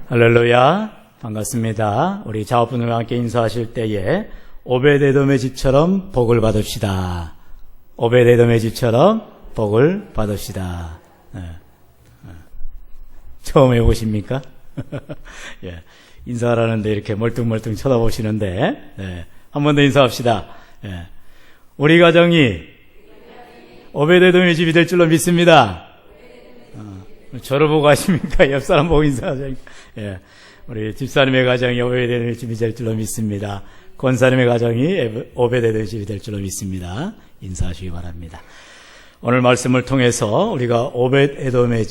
할렐루야, 반갑습니다. 우리 자업분들과 함께 인사하실 때에 오베데돔의 집처럼 복을 받읍시다. 오베데돔의 집처럼 복을 받읍시다. 처음 해보십니까? 예, 인사하라는데 이렇게 멀뚱멀뚱 쳐다보시는데, 한 번 더 인사합시다. 예, 우리 가정이 오베데돔의 집이 될 줄로 믿습니다. 저를 보고 하십니까? 옆 사람 보고 인사하십니까? 예, 우리 집사님의 가정이 오베데돔의 집이 될 줄로 믿습니다. 권사님의 가정이 오베데돔의 집이 될 줄로 믿습니다. 인사하시기 바랍니다. 오늘 말씀을 통해서 우리가 오베데돔의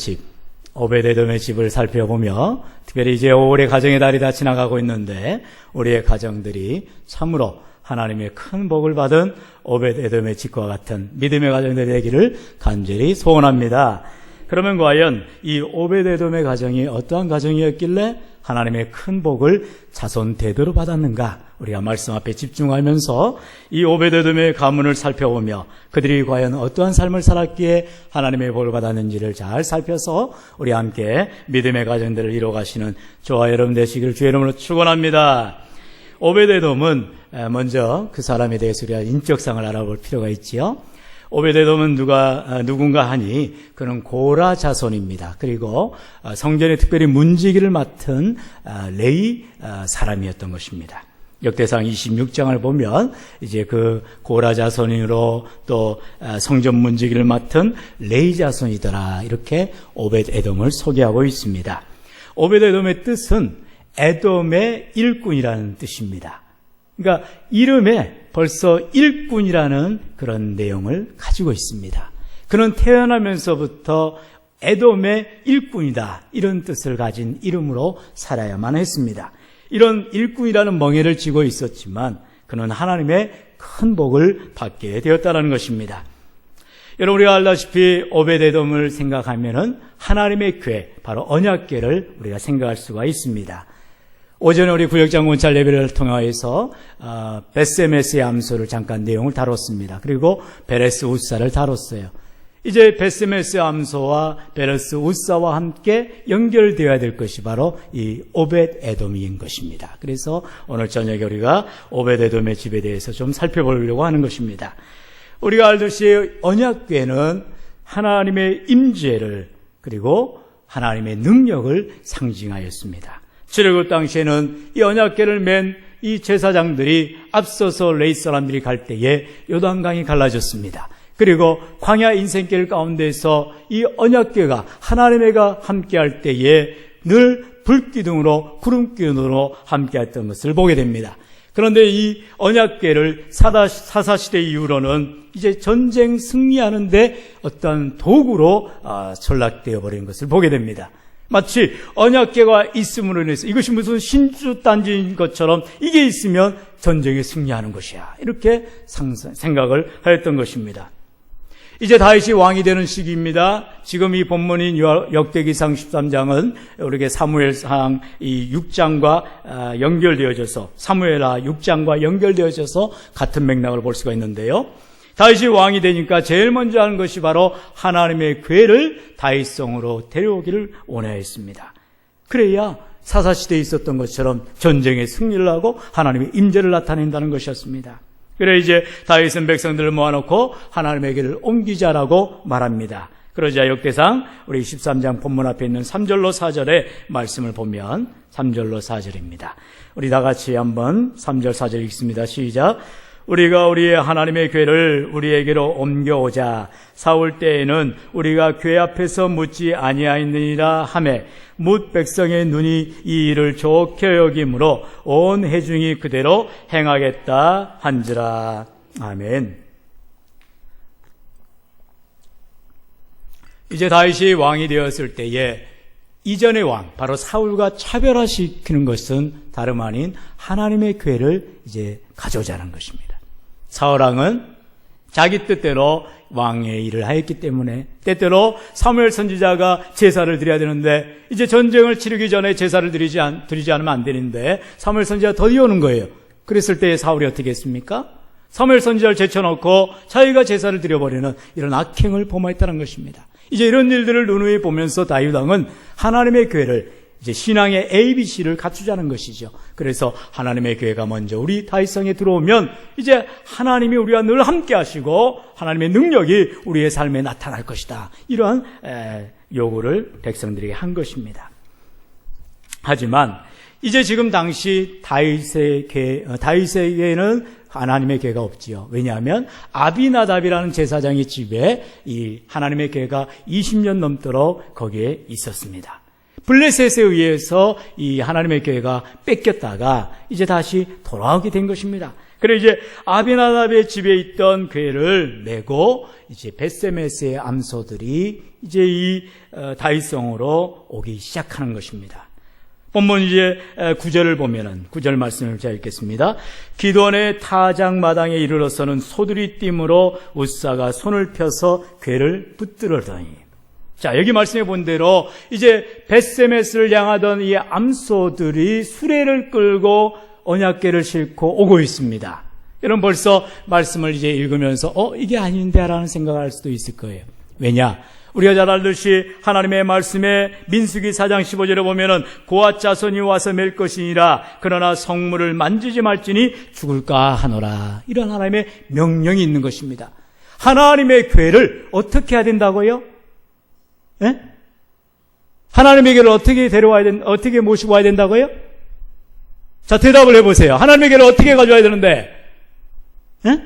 집을 살펴보며, 특별히 이제 5월의 가정의 달이 다 지나가고 있는데 우리의 가정들이 참으로 하나님의 큰 복을 받은 오베데돔의 집과 같은 믿음의 가정들이 되기를 간절히 소원합니다. 그러면 과연 이 오베데돔의 가정이 어떠한 가정이었길래 하나님의 큰 복을 자손 대대로 받았는가? 우리가 말씀 앞에 집중하면서 이 오베데돔의 가문을 살펴보며 그들이 과연 어떠한 삶을 살았기에 하나님의 복을 받았는지를 잘 살펴서 우리 함께 믿음의 가정들을 이루어가시는 저와 여러분 되시기를 주의 이름으로 축원합니다. 오베데돔은 먼저 그 사람에 대해서 우리가 인격상을 알아볼 필요가 있지요. 오베데돔은 누군가 하니 그는 고라 자손입니다. 그리고 성전의 특별히 문지기를 맡은 레위 사람이었던 것입니다. 역대상 26장을 보면 이제 그 고라 자손으로 또 성전 문지기를 맡은 레위 자손이더라, 이렇게 오베데돔을 소개하고 있습니다. 오베데돔의 뜻은 에돔의 일꾼이라는 뜻입니다. 그러니까 이름에 벌써 일꾼이라는 그런 내용을 가지고 있습니다. 그는 태어나면서부터 에돔의 일꾼이다, 이런 뜻을 가진 이름으로 살아야만 했습니다. 이런 일꾼이라는 멍에를 쥐고 있었지만 그는 하나님의 큰 복을 받게 되었다는 것입니다. 여러분, 우리가 알다시피 오베데돔을 생각하면은 하나님의 궤, 바로 언약궤를 우리가 생각할 수가 있습니다. 오전에 우리 구역장 원찰 예배를 통해서 베세메스의 암소를 잠깐 내용을 다뤘습니다. 그리고 베레스 우사를 다뤘어요. 이제 베세메스의 암소와 베레스 우사와 함께 연결되어야 될 것이 바로 이 오벳에돔인 것입니다. 그래서 오늘 저녁에 우리가 오벳에돔의 집에 대해서 좀 살펴보려고 하는 것입니다. 우리가 알듯이 언약궤는 하나님의 임재를, 그리고 하나님의 능력을 상징하였습니다. 출애굽 당시에는 이 언약궤를 맨 이 제사장들이 앞서서 레위 사람들이 갈 때에 요단강이 갈라졌습니다. 그리고 광야 인생길 가운데서 이 언약궤가 하나님과 함께할 때에 늘 불기둥으로 구름기둥으로 함께했던 것을 보게 됩니다. 그런데 이 언약궤를 사사시대 이후로는 이제 전쟁 승리하는데 어떤 도구로 전락되어 버린 것을 보게 됩니다. 마치 언약궤가 있음으로 인해서 이것이 무슨 신주단지인 것처럼 이게 있으면 전쟁에 승리하는 것이야, 이렇게 생각을 하였던 것입니다. 이제 다윗이 왕이 되는 시기입니다. 지금 이 본문인 역대기상 13장은 우리에게 사무엘상 이 6장과 연결되어져서, 사무엘하 6장과 연결되어져서 같은 맥락을 볼 수가 있는데요. 다윗이 왕이 되니까 제일 먼저 하는 것이 바로 하나님의 궤를 다윗성으로 데려오기를 원하였습니다. 그래야 사사시대에 있었던 것처럼 전쟁에 승리를 하고 하나님의 임재를 나타낸다는 것이었습니다. 그래 이제 다윗은 백성들을 모아놓고 하나님의 궤를 옮기자라고 말합니다. 그러자 역대상 우리 13장 본문 앞에 있는 3절로 4절의 말씀을 보면 3절로 4절입니다. 우리 다 같이 한번 3절 4절 읽습니다. 시작. 우리가 우리의 하나님의 궤를 우리에게로 옮겨오자. 사울 때에는 우리가 궤 앞에서 묻지 아니하였느니라 하매 뭇 백성의 눈이 이 일을 좋게 여김으로 온 회중이 그대로 행하겠다 한지라. 아멘. 이제 다윗이 왕이 되었을 때에 이전의 왕, 바로 사울과 차별화시키는 것은 다름 아닌 하나님의 궤를 이제 가져오자는 것입니다. 사울왕은 자기 뜻대로 왕의 일을 하였기 때문에 때때로 사무엘 선지자가 제사를 드려야 되는데 이제 전쟁을 치르기 전에 제사를 드리지 않으면 안 되는데 사무엘 선지자가 더디 오는 거예요. 그랬을 때 사울이 어떻게 했습니까? 사무엘 선지자를 제쳐놓고 자기가 제사를 드려버리는 이런 악행을 범하였다는 것입니다. 이제 이런 일들을 눈으로 보면서 다윗 왕은 하나님의 궤를 이제 신앙의 ABC를 갖추자는 것이죠. 그래서 하나님의 교회가 먼저 우리 다윗성에 들어오면 이제 하나님이 우리와 늘 함께 하시고 하나님의 능력이 우리의 삶에 나타날 것이다. 이러한 요구를 백성들에게 한 것입니다. 하지만 이제 지금 당시 다윗에게는 하나님의 교회가 없지요. 왜냐하면 아비나답이라는 제사장의 집에 이 하나님의 교회가 20년 넘도록 거기에 있었습니다. 블레셋에 의해서 이 하나님의 교회가 뺏겼다가 이제 다시 돌아오게 된 것입니다. 그래서 이제 아비나답의 집에 있던 교회를 내고 이제 벳세메스의 암소들이 이제 이 다윗성으로 오기 시작하는 것입니다. 본문 이제 9절을 보면은 9절 말씀을 제가 읽겠습니다. 기돈의 타작마당에 이르러서는 소들이 띠므로 웃사가 손을 펴서 궤를 붙들었더니. 자, 여기 말씀해 본 대로 이제 벳세메스를 향하던 이 암소들이 수레를 끌고 언약궤를 싣고 오고 있습니다. 여러분 벌써 말씀을 이제 읽으면서 이게 아닌데 라는 생각을 할 수도 있을 거예요. 왜냐? 우리가 잘 알듯이 하나님의 말씀에 민수기 4장 15절에 보면은 고앗 자손이 와서 맬 것이니라 그러나 성물을 만지지 말지니 죽을까 하노라. 이런 하나님의 명령이 있는 것입니다. 하나님의 궤를 어떻게 해야 된다고요? 예? 하나님의 궤를 어떻게 모시고 와야 된다고요? 자, 대답을 해보세요. 하나님의 궤를 어떻게 가져와야 되는데? 예?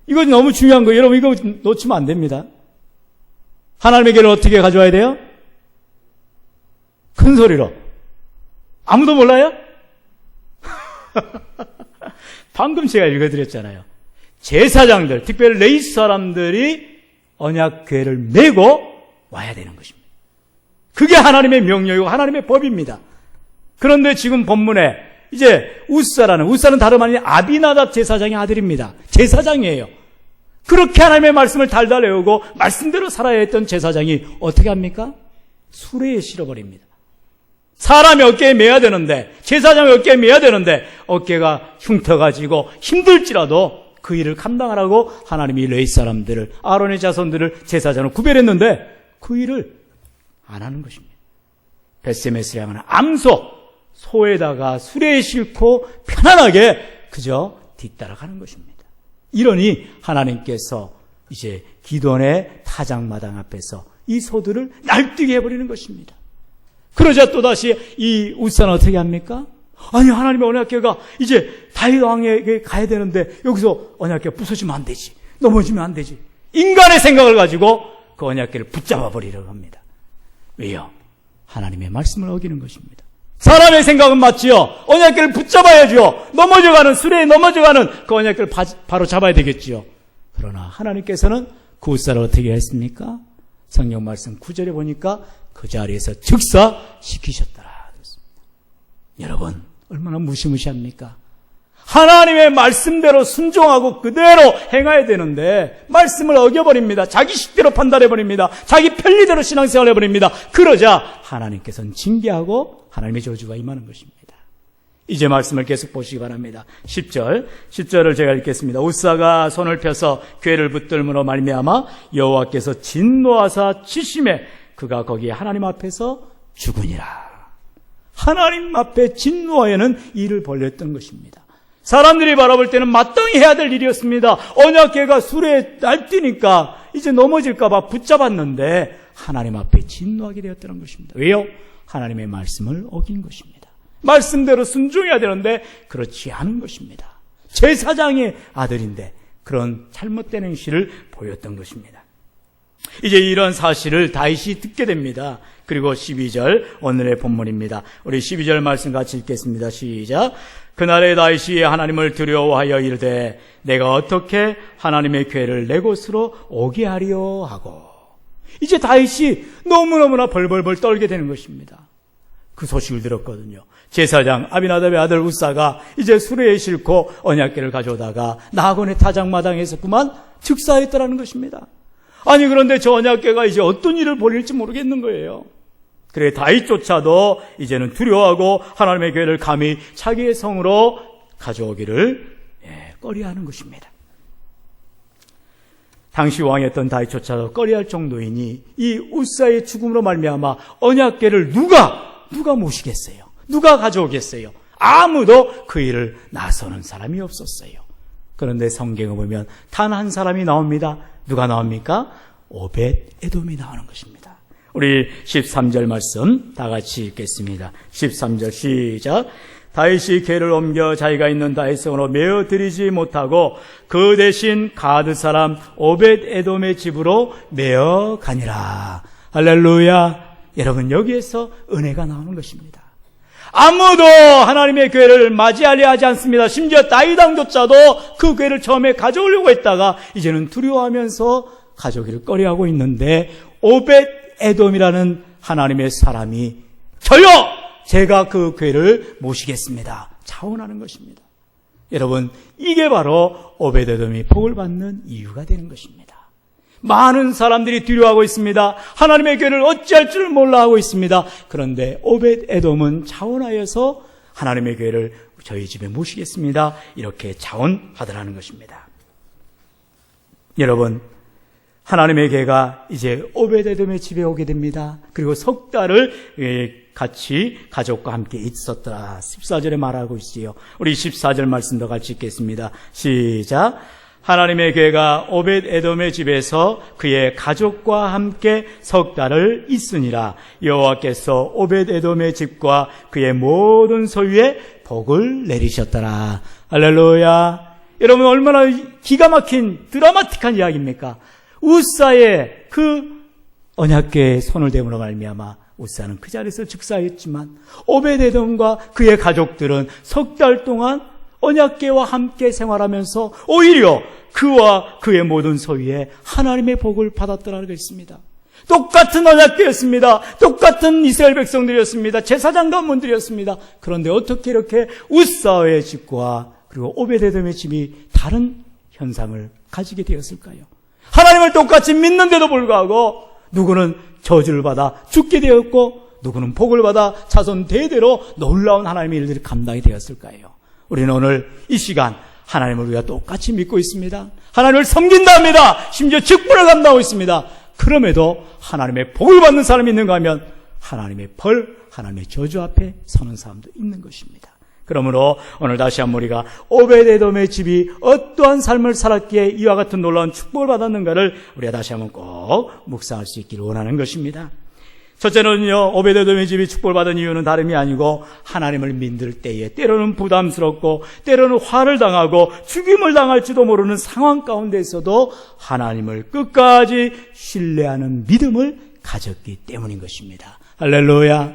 이건 너무 중요한 거예요. 여러분 이거 놓치면 안 됩니다. 하나님의 궤를 어떻게 가져와야 돼요? 큰 소리로. 아무도 몰라요? 방금 제가 읽어드렸잖아요. 제사장들, 특별히 레위 사람들이 언약궤를 메고 와야 되는 것입니다. 그게 하나님의 명령이고 하나님의 법입니다. 그런데 지금 본문에 이제 웃사는 다름 아닌 아비나답 제사장의 아들입니다. 제사장이에요. 그렇게 하나님의 말씀을 달달 외우고 말씀대로 살아야 했던 제사장이 어떻게 합니까? 수레에 실어버립니다. 사람이 어깨에 매야 되는데, 제사장이 어깨에 매야 되는데 어깨가 흉터가지고 힘들지라도 그 일을 감당하라고 하나님이 레위 사람들을, 아론의 자손들을 제사장으로 구별했는데 그 일을 안 하는 것입니다. 벳세메스를 향하는 암소, 소에다가 수레에 싣고 편안하게 그저 뒤따라가는 것입니다. 이러니 하나님께서 이제 기돈의 타작마당 앞에서 이 소들을 날뛰게 해버리는 것입니다. 그러자 또다시 이 웃사는 어떻게 합니까? 아니 하나님의 언약궤가 이제 다윗 왕에게 가야 되는데 여기서 언약궤가 부서지면 안 되지, 넘어지면 안 되지. 인간의 생각을 가지고 그 언약궤를 붙잡아 버리려고 합니다. 왜요? 하나님의 말씀을 어기는 것입니다. 사람의 생각은 맞지요. 언약궤를 붙잡아야죠. 수레에 넘어져가는 그 언약궤를 바로 잡아야 되겠지요. 그러나 하나님께서는 그 웃사를 어떻게 했습니까? 성경 말씀 9절에 보니까 그 자리에서 즉사시키셨더라. 여러분 얼마나 무시무시합니까? 하나님의 말씀대로 순종하고 그대로 행해야 되는데 말씀을 어겨버립니다. 자기 식대로 판단해버립니다. 자기 편리대로 신앙생활을 해버립니다. 그러자 하나님께서는 징계하고 하나님의 저주가 임하는 것입니다. 이제 말씀을 계속 보시기 바랍니다. 10절을 제가 읽겠습니다. 웃사가 손을 펴서 궤를 붙들므로 말미암아 여호와께서 진노하사 치심에 그가 거기에 하나님 앞에서 죽으니라. 하나님 앞에 진노하여는 이를 벌렸던 것입니다. 사람들이 바라볼 때는 마땅히 해야 될 일이었습니다. 언약궤가 수레에 날뛰니까 이제 넘어질까 봐 붙잡았는데 하나님 앞에 진노하게 되었다는 것입니다. 왜요? 하나님의 말씀을 어긴 것입니다. 말씀대로 순종해야 되는데 그렇지 않은 것입니다. 제사장의 아들인데 그런 잘못된 행실을 보였던 것입니다. 이제 이런 사실을 다윗이 듣게 됩니다. 그리고 12절 오늘의 본문입니다. 우리 12절 말씀 같이 읽겠습니다. 시작. 그날에 다윗이 하나님을 두려워하여 이르되 내가 어떻게 하나님의 궤를 내 곳으로 오게 하리요 하고, 이제 다윗이 너무너무나 벌벌벌 떨게 되는 것입니다. 그 소식을 들었거든요. 제사장 아비나답의 아들 웃사가 이제 수레에 싣고 언약궤를 가져오다가 나곤의 타작마당에서 그만 즉사했더라는 것입니다. 아니 그런데 저 언약궤가 이제 어떤 일을 벌일지 모르겠는 거예요. 그래 다윗조차도 이제는 두려워하고 하나님의 궤를 감히 자기의 성으로 가져오기를 꺼려하는 것입니다. 당시 왕이었던 다윗조차도 꺼려할 정도이니 이 웃사의 죽음으로 말미암아 언약궤를 누가 누가 모시겠어요? 누가 가져오겠어요? 아무도 그 일을 나서는 사람이 없었어요. 그런데 성경을 보면 단 한 사람이 나옵니다. 누가 나옵니까? 오벳 에돔이 나오는 것입니다. 우리 13절 말씀 다 같이 읽겠습니다. 13절 시작. 다윗이 궤를 옮겨 자기가 있는 다윗성으로 메어 들이지 못하고 그 대신 가드 사람 오벳 에돔의 집으로 메어 가니라. 할렐루야. 여러분, 여기에서 은혜가 나오는 것입니다. 아무도 하나님의 궤를 맞이하려 하지 않습니다. 심지어 다윗 왕조차도 그 궤를 처음에 가져오려고 했다가 이제는 두려워하면서 가져오기를 꺼려하고 있는데, 오벳 에돔이라는 하나님의 사람이 저요! 제가 그 궤를 모시겠습니다. 자원하는 것입니다. 여러분, 이게 바로 오벳 에돔이 복을 받는 이유가 되는 것입니다. 많은 사람들이 두려워하고 있습니다. 하나님의 궤를 어찌할 줄 몰라 하고 있습니다. 그런데 오벳 에돔은 자원하여서 하나님의 궤를 저희 집에 모시겠습니다. 이렇게 자원하더라는 것입니다. 여러분, 하나님의 궤가 이제 오벳 에돔의 집에 오게 됩니다. 그리고 석 달을 같이 가족과 함께 있었더라. 14절에 말하고 있지요. 우리 14절 말씀도 같이 읽겠습니다. 시작. 하나님의 궤가 오벳 에돔의 집에서 그의 가족과 함께 석 달을 있으니라. 여호와께서 오벳 에돔의 집과 그의 모든 소유에 복을 내리셨더라. 할렐루야. 여러분, 얼마나 기가 막힌 드라마틱한 이야기입니까? 우사의 그 언약궤에 손을 대므로 말미암아 우사는 그 자리에서 즉사했지만 오벳 에돔과 그의 가족들은 석 달 동안 언약궤와 함께 생활하면서 오히려 그와 그의 모든 소유에 하나님의 복을 받았더라고 했습니다. 똑같은 언약궤였습니다. 똑같은 이스라엘 백성들이었습니다. 제사장 가문들이었습니다. 그런데 어떻게 이렇게 우사의 집과 그리고 오벳 에돔의 집이 다른 현상을 가지게 되었을까요? 하나님을 똑같이 믿는데도 불구하고 누구는 저주를 받아 죽게 되었고 누구는 복을 받아 자손 대대로 놀라운 하나님의 일들이 감당이 되었을까요? 우리는 오늘 이 시간 하나님을 우리가 똑같이 믿고 있습니다. 하나님을 섬긴다 합니다. 심지어 직분을 감당하고 있습니다. 그럼에도 하나님의 복을 받는 사람이 있는가 하면 하나님의 벌, 하나님의 저주 앞에 서는 사람도 있는 것입니다. 그러므로 오늘 다시 한번 우리가 오벳 에돔의 집이 어떠한 삶을 살았기에 이와 같은 놀라운 축복을 받았는가를 우리가 다시 한번 꼭 묵상할 수 있기를 원하는 것입니다. 첫째는요, 오벳 에돔의 집이 축복을 받은 이유는 다름이 아니고 하나님을 믿을 때에 때로는 부담스럽고 때로는 화를 당하고 죽임을 당할지도 모르는 상황 가운데서도 하나님을 끝까지 신뢰하는 믿음을 가졌기 때문인 것입니다. 할렐루야.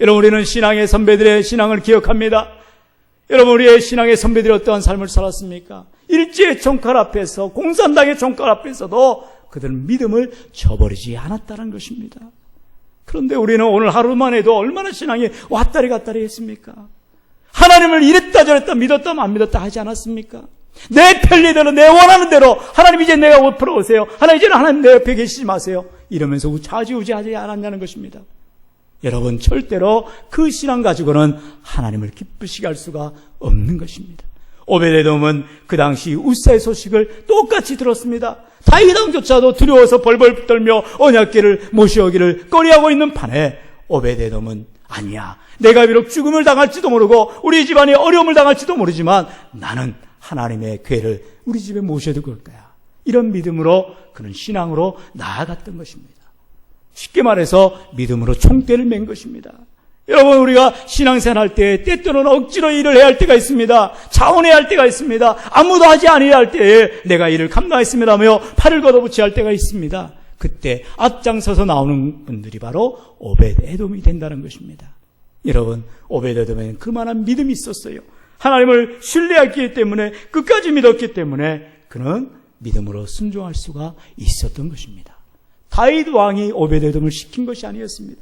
여러분, 우리는 신앙의 선배들의 신앙을 기억합니다. 여러분, 우리의 신앙의 선배들이 어떠한 삶을 살았습니까? 일제의 총칼 앞에서, 공산당의 총칼 앞에서도 그들은 믿음을 저버리지 않았다는 것입니다. 그런데 우리는 오늘 하루만 해도 얼마나 신앙이 왔다리 갔다리 했습니까? 하나님을 이랬다 저랬다 믿었다 안 믿었다 하지 않았습니까? 내 편리대로 내 원하는 대로 하나님 이제 내가 옆으로 오세요. 하나님 이제는 하나님 내 옆에 계시지 마세요. 이러면서 좌지우지하지 않았냐는 것입니다. 여러분, 절대로 그 신앙 가지고는 하나님을 기쁘시게 할 수가 없는 것입니다. 오벳 에돔은 그 당시 우사의 소식을 똑같이 들었습니다. 다윗 왕조차도 두려워서 벌벌 떨며 언약궤를 모셔오기를 꺼려하고 있는 판에 오벳 에돔은 아니야, 내가 비록 죽음을 당할지도 모르고 우리 집안이 어려움을 당할지도 모르지만 나는 하나님의 궤를 우리 집에 모셔둘 거야. 이런 믿음으로 그는 신앙으로 나아갔던 것입니다. 쉽게 말해서 믿음으로 총대를 맨 것입니다. 여러분, 우리가 신앙생활할 때 때때로는 억지로 일을 해야 할 때가 있습니다. 자원해야 할 때가 있습니다. 아무도 하지 않아야 할 때에 내가 일을 감당했습니다며 팔을 걷어붙여야 할 때가 있습니다. 그때 앞장서서 나오는 분들이 바로 오벳 에돔이 된다는 것입니다. 여러분, 오벳 에돔에는 그만한 믿음이 있었어요. 하나님을 신뢰했기 때문에, 끝까지 믿었기 때문에 그는 믿음으로 순종할 수가 있었던 것입니다. 다윗 왕이 오벳 에돔을 시킨 것이 아니었습니다.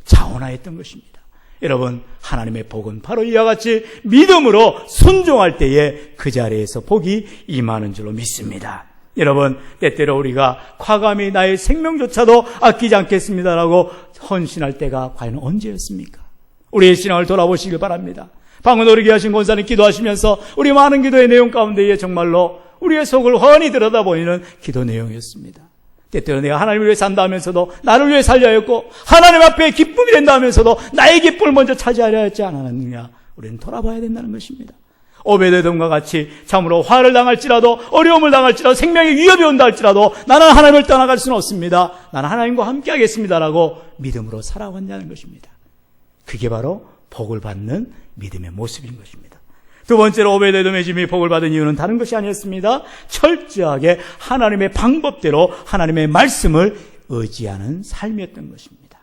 자원하였던 것입니다. 여러분, 하나님의 복은 바로 이와 같이 믿음으로 순종할 때에 그 자리에서 복이 임하는 줄로 믿습니다. 여러분, 때때로 우리가 과감히 나의 생명조차도 아끼지 않겠습니다라고 헌신할 때가 과연 언제였습니까? 우리의 신앙을 돌아보시길 바랍니다. 방언 오르게 하신 권사님 기도하시면서 우리 많은 기도의 내용 가운데에 정말로 우리의 속을 훤히 들여다보이는 기도 내용이었습니다. 때때로 내가 하나님을 위해 산다 하면서도 나를 위해 살려 했고 하나님 앞에 기쁨이 된다 하면서도 나의 기쁨을 먼저 차지하려 했지 않았느냐. 우리는 돌아봐야 된다는 것입니다. 오베데돔과 같이 참으로 화를 당할지라도 어려움을 당할지라도 생명의 위협이 온다 할지라도 나는 하나님을 떠나갈 수는 없습니다. 나는 하나님과 함께 하겠습니다라고 믿음으로 살아왔냐는 것입니다. 그게 바로 복을 받는 믿음의 모습인 것입니다. 두 번째로 오베데돔의 집이 복을 받은 이유는 다른 것이 아니었습니다. 철저하게 하나님의 방법대로 하나님의 말씀을 의지하는 삶이었던 것입니다.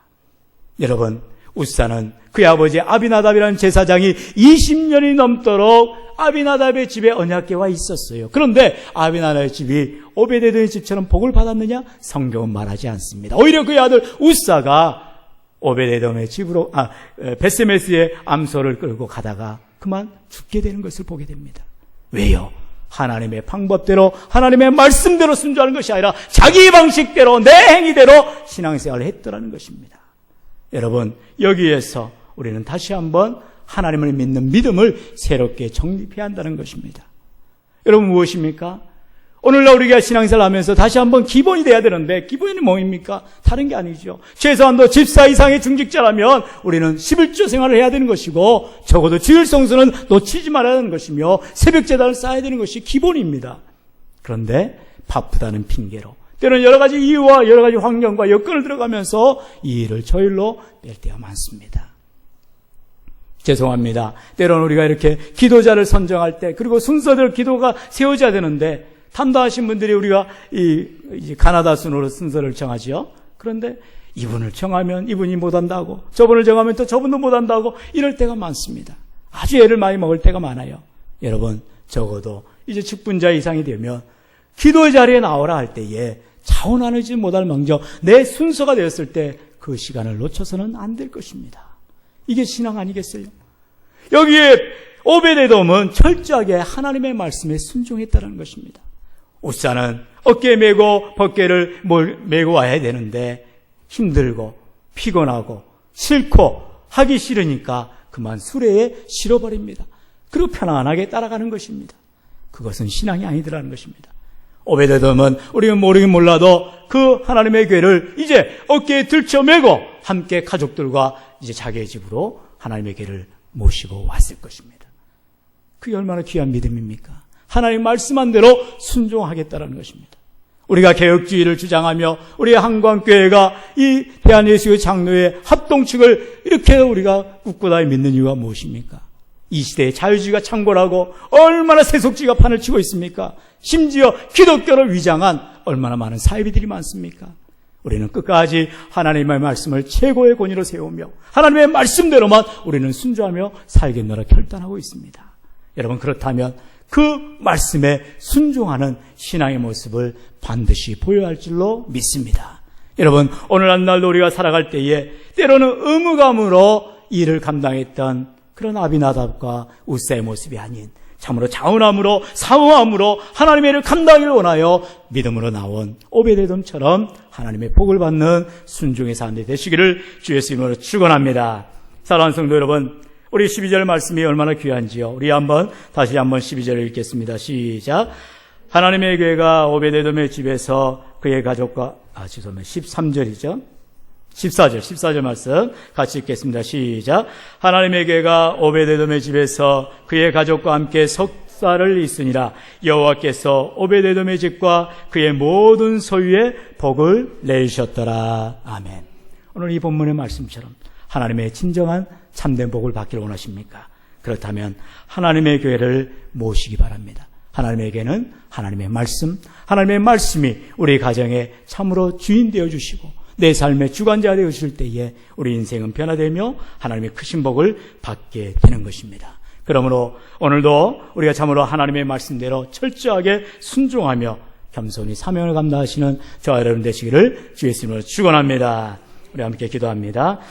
여러분, 우사는 그의 아버지 아비나답이라는 제사장이 20년이 넘도록 아비나답의 집에 언약궤가 와 있었어요. 그런데 아비나답의 집이 오베데돔의 집처럼 복을 받았느냐? 성경은 말하지 않습니다. 오히려 그의 아들 우사가 오베데돔의 집으로 베세메스의 암소를 끌고 가다가 그만 죽게 되는 것을 보게 됩니다. 왜요? 하나님의 방법대로 하나님의 말씀대로 순종하는 것이 아니라 자기 방식대로 내 행위대로 신앙생활을 했더라는 것입니다. 여러분, 여기에서 우리는 다시 한번 하나님을 믿는 믿음을 새롭게 정립해야 한다는 것입니다. 여러분, 무엇입니까? 오늘날 우리가 신앙생활을 하면서 다시 한번 기본이 돼야 되는데 기본이 뭐입니까? 다른 게 아니죠. 최소한도 집사 이상의 중직자라면 우리는 11조 생활을 해야 되는 것이고 적어도 주일 성수는 놓치지 말아야 하는 것이며 새벽 제단을 쌓아야 되는 것이 기본입니다. 그런데 바쁘다는 핑계로 때로는 여러 가지 이유와 여러 가지 환경과 여건을 들어가면서 이 일을 저 일로 뺄 때가 많습니다. 죄송합니다. 때로는 우리가 이렇게 기도자를 선정할 때 그리고 순서대로 기도가 세워져야 되는데 탐도하신 분들이 우리가 이제 가나다 순으로 순서를 정하지요. 그런데 이분을 정하면 이분이 못한다고 저분을 정하면 또 저분도 못한다고 이럴 때가 많습니다. 아주 애를 많이 먹을 때가 많아요. 여러분, 적어도 이제 직분자 이상이 되면 기도의 자리에 나오라 할 때에 자원하지 못할 망정 내 순서가 되었을 때 그 시간을 놓쳐서는 안 될 것입니다. 이게 신앙 아니겠어요? 여기에 오베데돔은 철저하게 하나님의 말씀에 순종했다는 것입니다. 우사는 어깨에 메고 벗개를 메고 와야 되는데 힘들고 피곤하고 싫고 하기 싫으니까 그만 수레에 실어버립니다. 그리고 편안하게 따라가는 것입니다. 그것은 신앙이 아니더라는 것입니다. 오베데돔은 우리가 모르긴 몰라도 그 하나님의 궤를 이제 어깨에 들쳐매고 함께 가족들과 이제 자기의 집으로 하나님의 궤를 모시고 왔을 것입니다. 그게 얼마나 귀한 믿음입니까? 하나님 말씀한 대로 순종하겠다는 것입니다. 우리가 개혁주의를 주장하며 우리의 한광교회가 이 대한예수교 장로의 합동측을 이렇게 우리가 굳건하게 믿는 이유가 무엇입니까? 이 시대에 자유주의가 창궐하고 얼마나 세속주의가 판을 치고 있습니까? 심지어 기독교를 위장한 얼마나 많은 사이비들이 많습니까? 우리는 끝까지 하나님의 말씀을 최고의 권위로 세우며 하나님의 말씀대로만 우리는 순종하며 살겠노라 결단하고 있습니다. 여러분, 그렇다면 그 말씀에 순종하는 신앙의 모습을 반드시 보여야 할 줄로 믿습니다. 여러분, 오늘 한날도 우리가 살아갈 때에 때로는 의무감으로 일을 감당했던 그런 아비나답과 우사의 모습이 아닌 참으로 자원함으로 사모함으로 하나님의 일을 감당하기를 원하여 믿음으로 나온 오베데돔처럼 하나님의 복을 받는 순종의 사람들이 되시기를 주 예수님으로 축원합니다. 사랑하는 성도 여러분, 우리 12절 말씀이 얼마나 귀한지요. 우리 다시 한번 12절을 읽겠습니다. 시작. 하나님의 교회가 오베데돔의 집에서 그의 가족과 13절이죠. 14절 말씀 같이 읽겠습니다. 시작. 하나님의 교회가 오베데돔의 집에서 그의 가족과 함께 석살을 잇으니라. 여호와께서 오베데돔의 집과 그의 모든 소유에 복을 내주셨더라. 아멘. 오늘 이 본문의 말씀처럼 하나님의 진정한 참된 복을 받기를 원하십니까? 그렇다면 하나님의 교회를 모시기 바랍니다. 하나님에게는 하나님의 말씀, 하나님의 말씀이 우리 가정에 참으로 주인 되어주시고 내 삶의 주관자가 되어주실 때에 우리 인생은 변화되며 하나님의 크신 복을 받게 되는 것입니다. 그러므로 오늘도 우리가 참으로 하나님의 말씀대로 철저하게 순종하며 겸손히 사명을 감당하시는 저와 여러분 되시기를 주 예수님으로 축원합니다. 우리 함께 기도합니다.